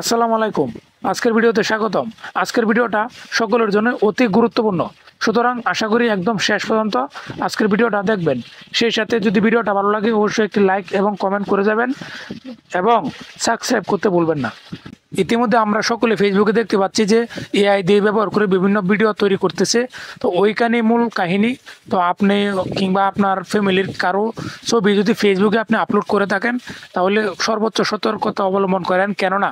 আসসালামু আলাইকুম। আজকের ভিডিওতে স্বাগতম। আজকের ভিডিওটা সকলের জন্য অতি গুরুত্বপূর্ণ, সুতরাং আশা করি একদম শেষ পর্যন্ত আজকের ভিডিওটা দেখবেন। সেই সাথে যদি ভিডিওটা ভালো লাগে অবশ্যই একটি লাইক এবং কমেন্ট করে যাবেন এবং সাবস্ক্রাইব করতে ভুলবেন না। ইতিমধ্যে আমরা সকলে ফেসবুকে দেখতে পাচ্ছি যে এআই দিয়ে ব্যবহার করে বিভিন্ন ভিডিও তৈরি করতেছে। তো ওইখানে মূল কাহিনী। তো আপনি কিংবা আপনার ফ্যামিলির কারো ছবি যদি ফেসবুকে আপনি আপলোড করে থাকেন তাহলে সর্বোচ্চ সতর্কতা অবলম্বন করেন, কেননা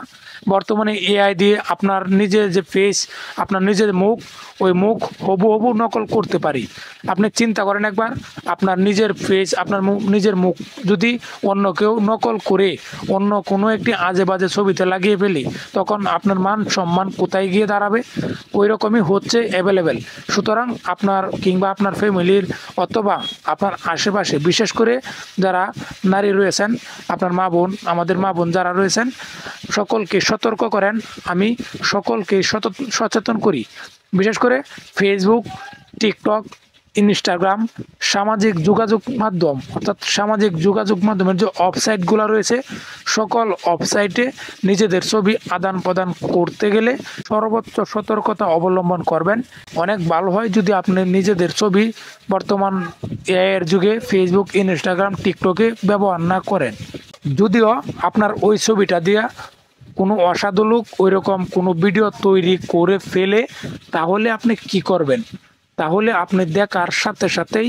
বর্তমানে এআই দিয়ে আপনার নিজের যে ফেস, আপনার নিজের মুখ, ওই মুখ হবু নকল করতে পারি। আপনি চিন্তা করেন একবার, আপনার নিজের ফেস, আপনার নিজের মুখ যদি অন্য কেউ নকল করে অন্য কোনো একটি আজে বাজে ছবিতে লাগিয়ে ফেলি, তখন আপনার মান সম্মান কোথায় গিয়ে দাঁড়াবে? ওই রকমই হচ্ছে অ্যাভেলেবেল। সুতরাং আপনার কিংবা আপনার ফ্যামিলির অথবা আপনার আশেপাশে বিশেষ করে যারা নারী রয়েছেন, আপনার মা বোন, আমাদের মা বোন যারা রয়েছেন, সকলকে সতর্ক করেন। আমি সকলকে সচেতন করি। বিশেষ করে ফেসবুক, টিকটক, ইনস্টাগ্রাম, সামাজিক যোগাযোগ মাধ্যম অর্থাৎ সামাজিক যোগাযোগ মাধ্যমের যে ওয়েবসাইটগুলো রয়েছে, সকল ওয়েবসাইটে নিজেদের ছবি আদান প্রদান করতে গেলে সর্বোচ্চ সতর্কতা অবলম্বন করবেন। অনেক ভালো হয় যদি আপনি নিজেদের ছবি বর্তমান এআই এর যুগে ফেসবুক, ইনস্টাগ্রাম, টিকটকে ব্যবহার না করেন। যদিও আপনার ওই ছবিটা দিয়ে কোনো অসাধু লোক ওইরকম কোনো ভিডিও তৈরি করে ফেলে, তাহলে আপনি কি করবেন? তাহলে আপনি দেখার সাথে সাথেই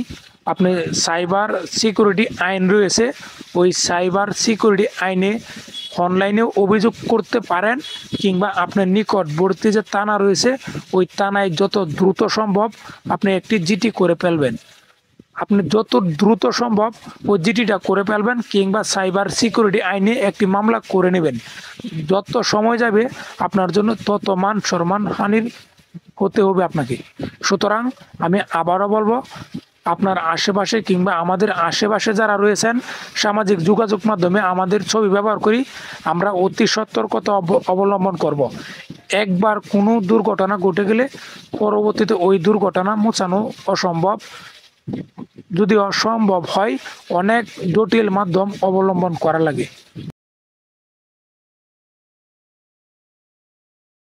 আপনি সাইবার সিকিউরিটি আইন রয়েছে, ওই সাইবার সিকিউরিটি আইনে অনলাইনে অভিযোগ করতে পারেন, কিংবা আপনার নিকটবর্তী যে থানা রয়েছে ওই থানায় যত দ্রুত সম্ভব আপনি একটি জিডি করে ফেলবেন। আপনি যত দ্রুত সম্ভব ওই জিডিটা করে ফেলবেন, কিংবা সাইবার সিকিউরিটি আইনে একটি মামলা করে নেবেন। যত সময় যাবে আপনার জন্য তত মান সম্মান হানির হতে হবে আপনাকে। সুতরাং আমি আবারও বলবো, আপনার আশেপাশে কিংবা আমাদের আশেপাশে যারা রয়েছেন, সামাজিক যোগাযোগ মাধ্যমে আমাদের ছবি ব্যবহার করি, আমরা অতি সতর্কতা অবলম্বন করব। একবার কোনো দুর্ঘটনা ঘটে গেলে পরবর্তীতে ওই দুর্ঘটনা মোছানো অসম্ভব। যদি অসম্ভব হয়, অনেক জটিল মাধ্যম অবলম্বন করা লাগে।